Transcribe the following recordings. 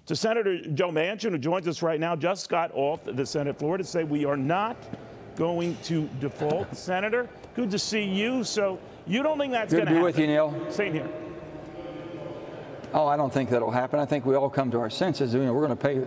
to Senator Joe Manchin, who joins us right now, just got off the Senate floor to say we are not going to default. Senator, good to see you. So you don't think that's going to happen? Good to be with you, Neil. Same here. Oh, I don't think that'll happen. I think we all come to our senses. You know, we're going to pay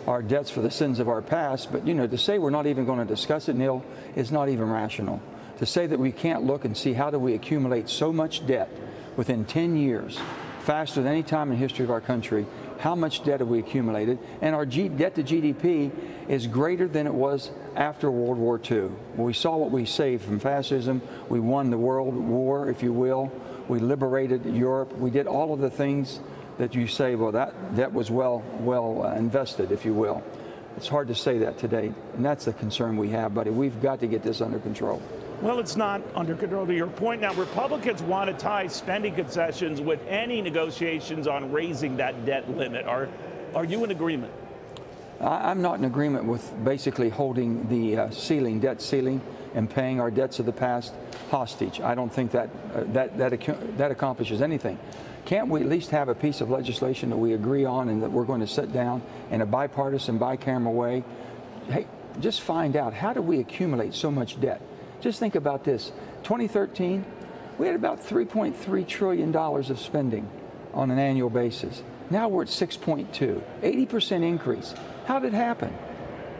our debts for the sins of our past. But, you know, to say we're not even going to discuss it, Neil, is not even rational. To say that we can't look and see how do we accumulate so much debt within 10 years, faster than any time in the history of our country, how much debt have we accumulated? And our debt to GDP is greater than it was after World War II. We saw what we saved from fascism. We won the World War, if you will. We liberated Europe. We did all of the things that you say, well, that was well invested, if you will. It's hard to say that today, and that's the concern we have, buddy. We've got to get this under control. Well, it's not under control, to your point. Now, Republicans want to tie spending concessions with any negotiations on raising that debt limit. Are you in agreement? I'm not in agreement with basically holding the debt ceiling, and paying our debts of the past hostage. I don't think that accomplishes anything. Can't we at least have a piece of legislation that we agree on and that we're going to sit down in a bipartisan, bicameral way? Hey, just find out, how do we accumulate so much debt? Just think about this. 2013, we had about $3.3 trillion of spending on an annual basis. Now we're at 6.2, 80% increase. How did it happen?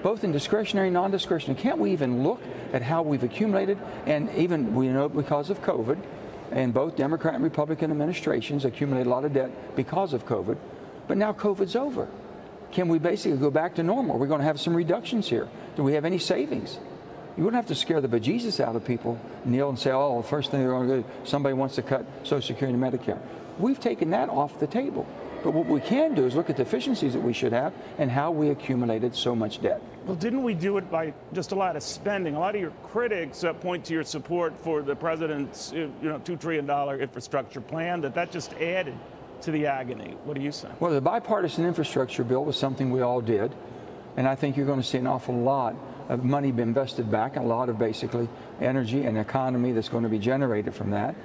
Both in discretionary and non-discretionary. Can't we even look at how we've accumulated? And even, we know because of COVID, and both Democrat and Republican administrations accumulated a lot of debt because of COVID. But now COVID's over. Can we basically go back to normal? We're going to have some reductions here. Do we have any savings? You wouldn't have to scare the bejesus out of people, Neil, and say, oh, the first thing they're going to do, somebody wants to cut Social Security and Medicare. We've taken that off the table. But what we can do is look at the efficiencies that we should have and how we accumulated so much debt. Well, didn't we do it by just a lot of spending? A lot of your critics point to your support for the president's $2 trillion infrastructure plan, that just added to the agony. What do you say? Well, the bipartisan infrastructure bill was something we all did. And I think you're going to see an awful lot of money be invested back, a lot of basically energy and economy that's going to be generated from that.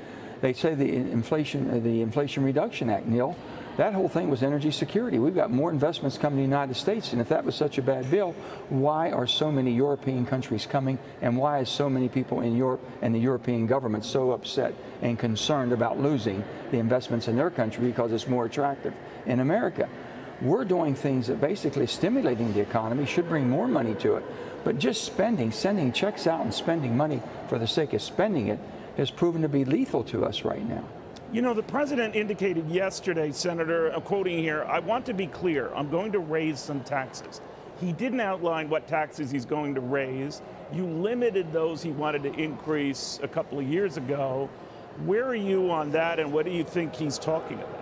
They say the Inflation Reduction Act, Neil, that whole thing was energy security. We've got more investments coming to the United States, and if that was such a bad bill, why are so many European countries coming, and why is so many people in Europe and the European government so upset and concerned about losing the investments in their country because it's more attractive in America? We're doing things that basically stimulating the economy, should bring more money to it, but just spending, sending checks out and spending money for the sake of spending it has proven to be lethal to us right now. You know, the president indicated yesterday, Senator, I'm quoting here, I want to be clear, I'm going to raise some taxes. He didn't outline what taxes he's going to raise. You limited those he wanted to increase a couple of years ago. Where are you on that, and what do you think he's talking about?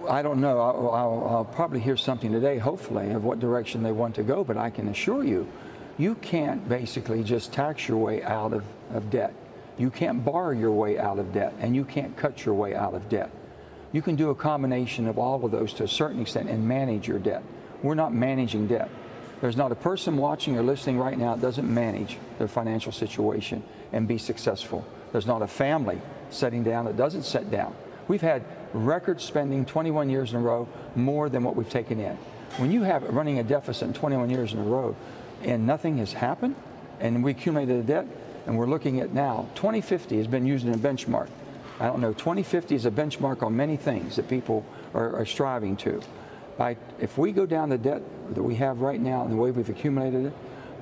I don't know. I'll probably hear something today, hopefully, of what direction they want to go, but I can assure you, you can't basically just tax your way out of debt. You can't borrow your way out of debt, and you can't cut your way out of debt. You can do a combination of all of those to a certain extent and manage your debt. We're not managing debt. There's not a person watching or listening right now that doesn't manage their financial situation and be successful. There's not a family sitting down that doesn't sit down. We've had record spending 21 years in a row, more than what we've taken in. When you have running a deficit in 21 years in a row and nothing has happened, and we accumulated a debt, and we're looking at now, 2050 has been used in a benchmark. I don't know, 2050 is a benchmark on many things that people are striving to. If we go down the debt that we have right now and the way we've accumulated it,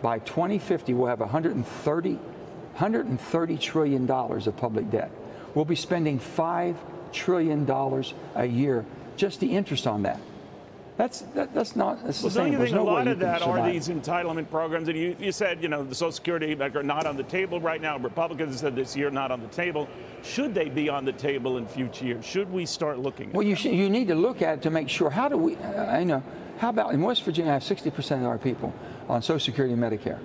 by 2050 we'll have $130 trillion of public debt. We'll be spending $5 trillion a year, just the interest on that. That's not the same. Don't you think a lot of that are these entitlement programs? And you said, the Social Security are not on the table right now. Republicans said this year not on the table. Should they be on the table in future years? Should we start looking at them? You need to look at it to make sure, how do we, how about in West Virginia, I have 60% of our people on Social Security and Medicare.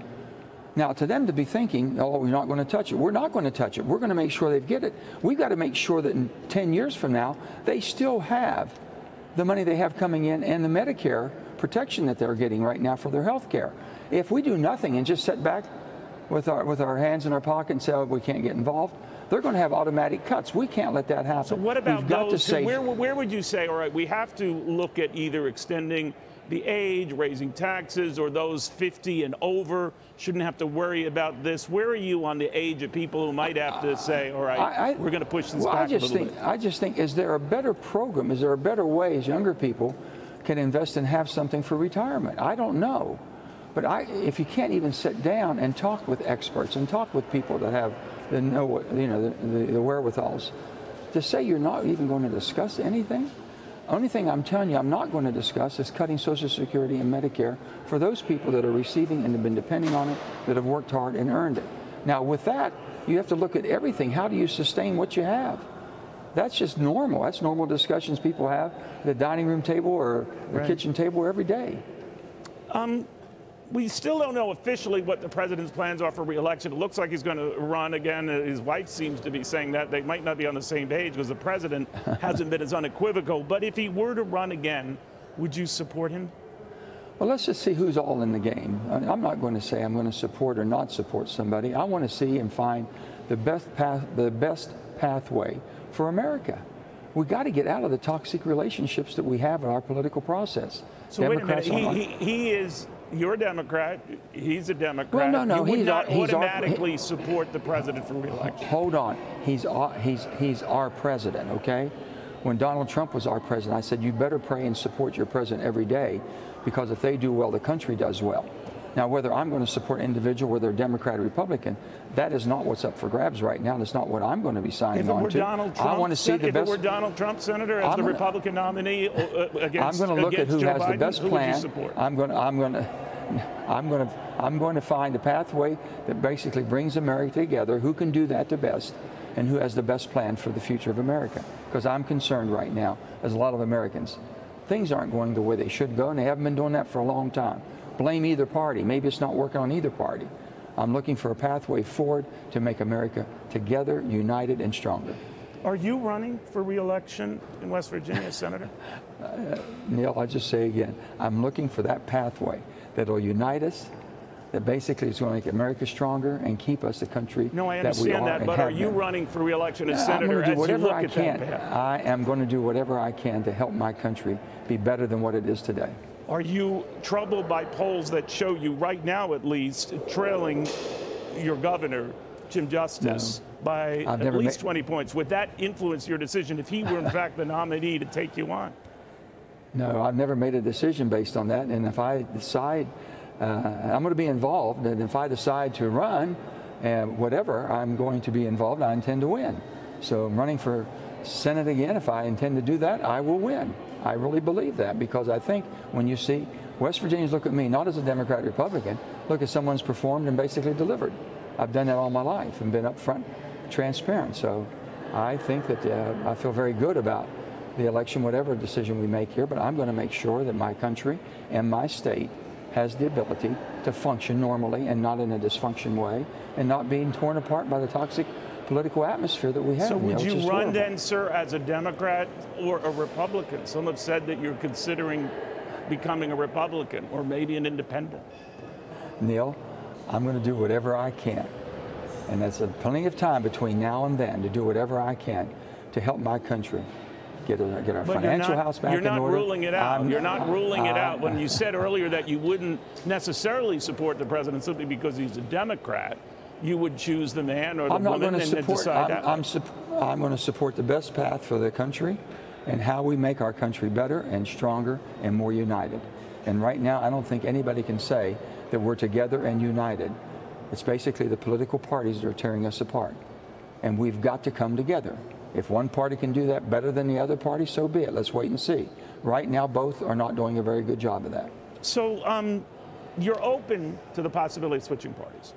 Now, to them to be thinking, oh, we're not going to touch it. We're not going to touch it. We're going to make sure they get it. We've got to make sure that in 10 years from now, they still have the money they have coming in and the Medicare protection that they're getting right now for their health care. If we do nothing and just sit back with our hands in our pocket and say, oh, we can't get involved, they're going to have automatic cuts. We can't let that happen. So what about We've got those? to say, where would you say, all right, we have to look at either extending the age, raising taxes, or those 50 and over shouldn't have to worry about this? Where are you on the age of people who might have to say, all right, we're going to push this back a little bit? I just think, is there a better program? Is there a better way as younger people can invest and have something for retirement? I don't know. But if you can't even sit down and talk with experts and talk with people that have the wherewithals to say you're not even going to discuss anything. Only thing I'm telling you I'm not going to discuss is cutting Social Security and Medicare for those people that are receiving and have been depending on it, that have worked hard and earned it. Now with that, you have to look at everything. How do you sustain what you have? That's just normal. That's normal discussions people have at the dining room table or the kitchen table every day. We still don't know officially what the president's plans are for re-election. It looks like he's going to run again. His wife seems to be saying that they might not be on the same page because the president hasn't been as unequivocal. But if he were to run again, would you support him? Well, let's just see who's all in the game. I'm not going to say I'm going to support or not support somebody. I want to see and find the best pathway for America. We've got to get out of the toxic relationships that we have in our political process. So Democrats, wait a minute, you're a Democrat, he's a Democrat. Well, no, you would not automatically support the president for re-election. Hold on, he's our president, okay? When Donald Trump was our president, I said, you better pray and support your president every day, because if they do well, the country does well. Now, whether I'm going to support an individual, whether they're Democrat or Republican, that is not what's up for grabs right now. That's not what I'm going to be signing on to. I want to see the best. If it were Donald Trump, Senator, as the Republican nominee against I'm going to look at who has the best plan. I'm going to find a pathway that basically brings America together. Who can do that the best, and who has the best plan for the future of America? Because I'm concerned right now, as a lot of Americans, things aren't going the way they should go, and they haven't been doing that for a long time. Blame either party. Maybe it's not working on either party. I'm looking for a pathway forward to make America together, united, and stronger. Are you running for re-election in West Virginia, Senator? Neil, I'll just say again, I'm looking for that pathway that will unite us, that basically is going to make America stronger and keep us the country that we are. No, I understand that, but are you running for re-election as Senator as you look at that path? I am going to do whatever I can to help my country be better than what it is today. Are you troubled by polls that show you, right now at least, trailing your governor, Jim Justice, by at least 20 points? Would that influence your decision if he were, in fact, the nominee to take you on? No, I've never made a decision based on that. And if I decide, I'm going to be involved. And if I decide to run, whatever, I'm going to be involved. I intend to win. So I'm running for Senate again. If I intend to do that, I will win. I really believe that, because I think when you see West Virginians look at me, not as a Democrat or Republican, look at someone who's performed and basically delivered. I've done that all my life and been upfront, transparent. So I think that I feel very good about the election, whatever decision we make here, but I'm going to make sure that my country and my state has the ability to function normally and not in a dysfunction way, and not being torn apart by the toxic political atmosphere that we have. So would you run then, sir, as a Democrat or a Republican? Some have said that you're considering becoming a Republican or maybe an independent. Neil, I'm going to do whatever I can, and that's plenty of time between now and then to do whatever I can to help my country get our financial house back in order. You're not ruling it out. You're not ruling it out. When you said earlier that you wouldn't necessarily support the president simply because he's a Democrat, you would choose the man or the woman and decide that. I'm going to support the best path for the country and how we make our country better and stronger and more united. And right now, I don't think anybody can say that we're together and united. It's basically the political parties that are tearing us apart. And we've got to come together. If one party can do that better than the other party, so be it. Let's wait and see. Right now, both are not doing a very good job of that. So you're open to the possibility of switching parties?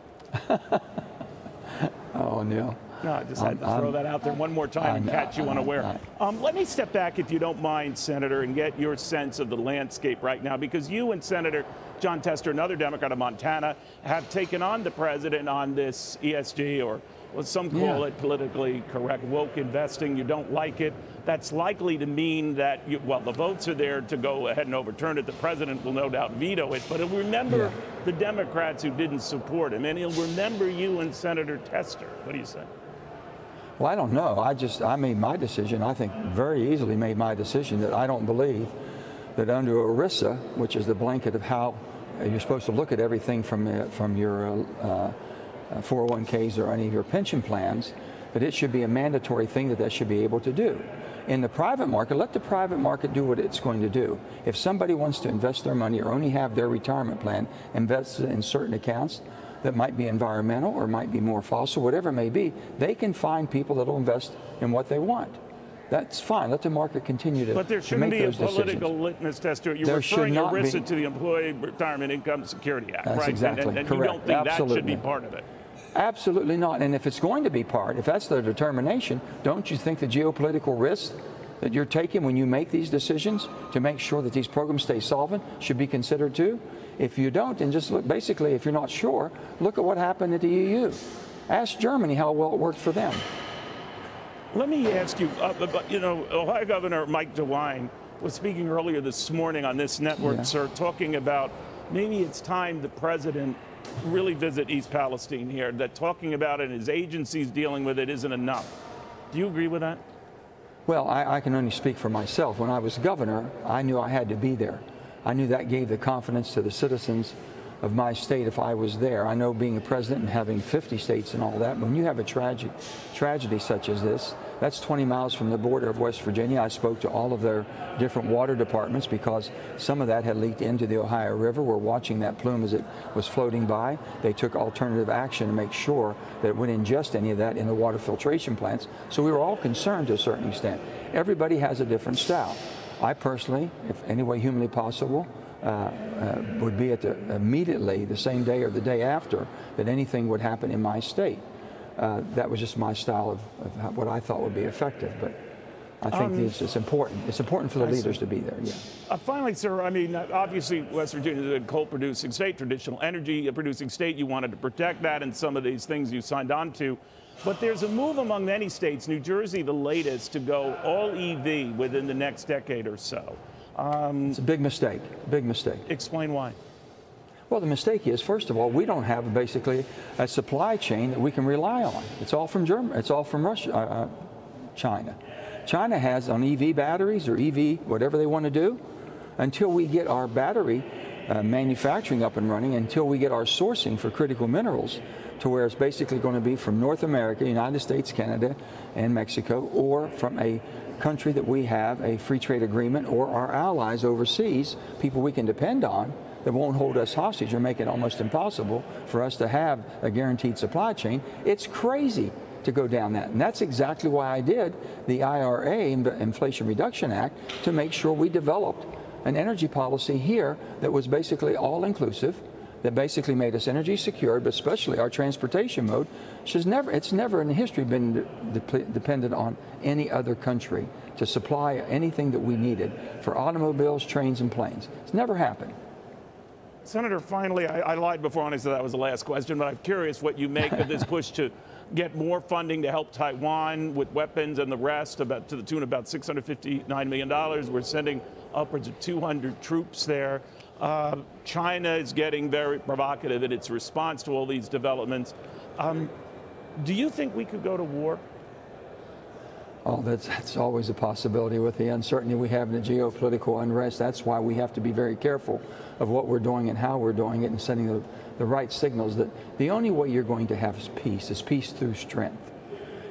Oh, Neil. No, I just had to throw that out there one more time and catch you unaware. Let me step back, if you don't mind, Senator, and get your sense of the landscape right now, because you and Senator Jon Tester, another Democrat of Montana, have taken on the president on this ESG, or what some call it politically correct woke investing. You don't like it. That's likely to mean that, the votes are there to go ahead and overturn it. The president will no doubt veto it, but he'll remember the Democrats who didn't support him, and he'll remember you and Senator Tester. What do you say? Well, I don't know. I made my decision. I think very easily made my decision that I don't believe that under ERISA, which is the blanket of how you're supposed to look at everything from your 401ks or any of your pension plans, that it should be a mandatory thing that should be able to do. In the private market, let the private market do what it's going to do. If somebody wants to invest their money or only have their retirement plan invested in certain accounts that might be environmental or might be more fossil, whatever it may be, they can find people that will invest in what they want. That's fine. Let the market continue to make those decisions. But there shouldn't be a political litmus test to it. You're referring ERISA to the Employee Retirement Income Security Act, That's right? exactly and correct. You don't think Absolutely. that should be part of it? Absolutely not. And if it's going to be part, if that's their determination, don't you think the geopolitical risks that you're taking when you make these decisions to make sure that these programs stay solvent should be considered too? If you don't, then just look, basically, if you're not sure, look at what happened at the EU. Ask Germany how well it worked for them. Let me ask you, Ohio Governor Mike DeWine was speaking earlier this morning on this network, sir, talking about maybe it's time the president really visit East Palestine here, that talking about it and his agencies dealing with it isn't enough. Do you agree with that? Well, I can only speak for myself. When I was governor, I knew I had to be there. I knew that gave the confidence to the citizens of my state if I was there. I know being a president and having 50 states and all that, when you have a tragedy such as this, that's 20 miles from the border of West Virginia. I spoke to all of their different water departments because some of that had leaked into the Ohio River. We're watching that plume as it was floating by. They took alternative action to make sure that it wouldn't ingest any of that in the water filtration plants. So we were all concerned to a certain extent. Everybody has a different style. I personally, if any way humanly possible, would be at immediately the same day or the day after that anything would happen in my state. That was just my style of what I thought would be effective. But I think it's important. It's important for the leaders to be there. Yeah. Finally, sir, I mean, obviously West Virginia is a coal-producing state, traditional energy-producing state. You wanted to protect that, and some of these things you signed on to. But there's a move among many states, New Jersey the latest, to go all EV within the next decade or so. It's a big mistake, big mistake. Explain why. Well, the mistake is, first of all, we don't have basically a supply chain that we can rely on. It's all from Germany. It's all from Russia, China. China has on EV batteries or EV, whatever they want to do, until we get our battery manufacturing up and running, until we get our sourcing for critical minerals to where it's basically going to be from North America, United States, Canada, and Mexico, or from a country that we have a free trade agreement, or our allies overseas, people we can depend on that won't hold us hostage or make it almost impossible for us to have a guaranteed supply chain. It's crazy to go down that. And that's exactly why I did the IRA, Inflation Reduction Act, to make sure we developed an energy policy here that was basically all-inclusive, that basically made us energy secure, but especially our transportation mode, which is it's never in history been dependent on any other country to supply anything that we needed for automobiles, trains, and planes. It's never happened. Senator, finally, I lied before when I said that was the last question, but I'm curious what you make of this push to get more funding to help Taiwan with weapons and the rest, to the tune of about $659 million. We're sending upwards of 200 troops there. China is getting very provocative in its response to all these developments. Do you think we could go to war? Oh, that's always a possibility with the uncertainty we have in the geopolitical unrest. That's why we have to be very careful of what we're doing and how we're doing it, and sending the right signals that the only way you're going to have is peace through strength.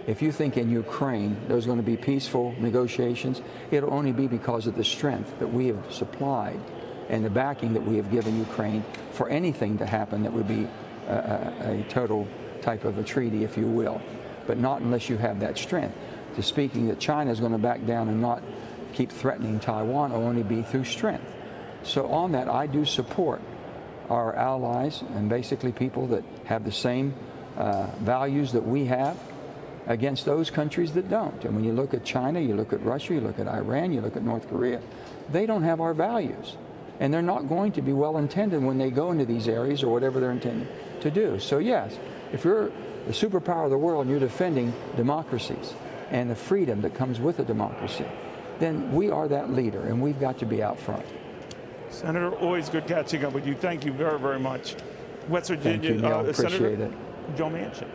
If you think in Ukraine there's going to be peaceful negotiations, it'll only be because of the strength that we have supplied and the backing that we have given Ukraine for anything to happen that would be a total type of a treaty, if you will, but not unless you have that strength. To speaking that China is going to back down and not keep threatening Taiwan will only be through strength. So on that, I do support our allies and basically people that have the same values that we have against those countries that don't. And when you look at China, you look at Russia, you look at Iran, you look at North Korea, they don't have our values. And they're not going to be well intended when they go into these areas or whatever they're intending to do. So yes, if you're the superpower of the world and you're defending democracies and the freedom that comes with a democracy, then we are that leader and we've got to be out front. Senator, always good catching up with you. Thank you very, very much. West Virginia, Thank you, Neil. Appreciate Senator it. Joe Manchin.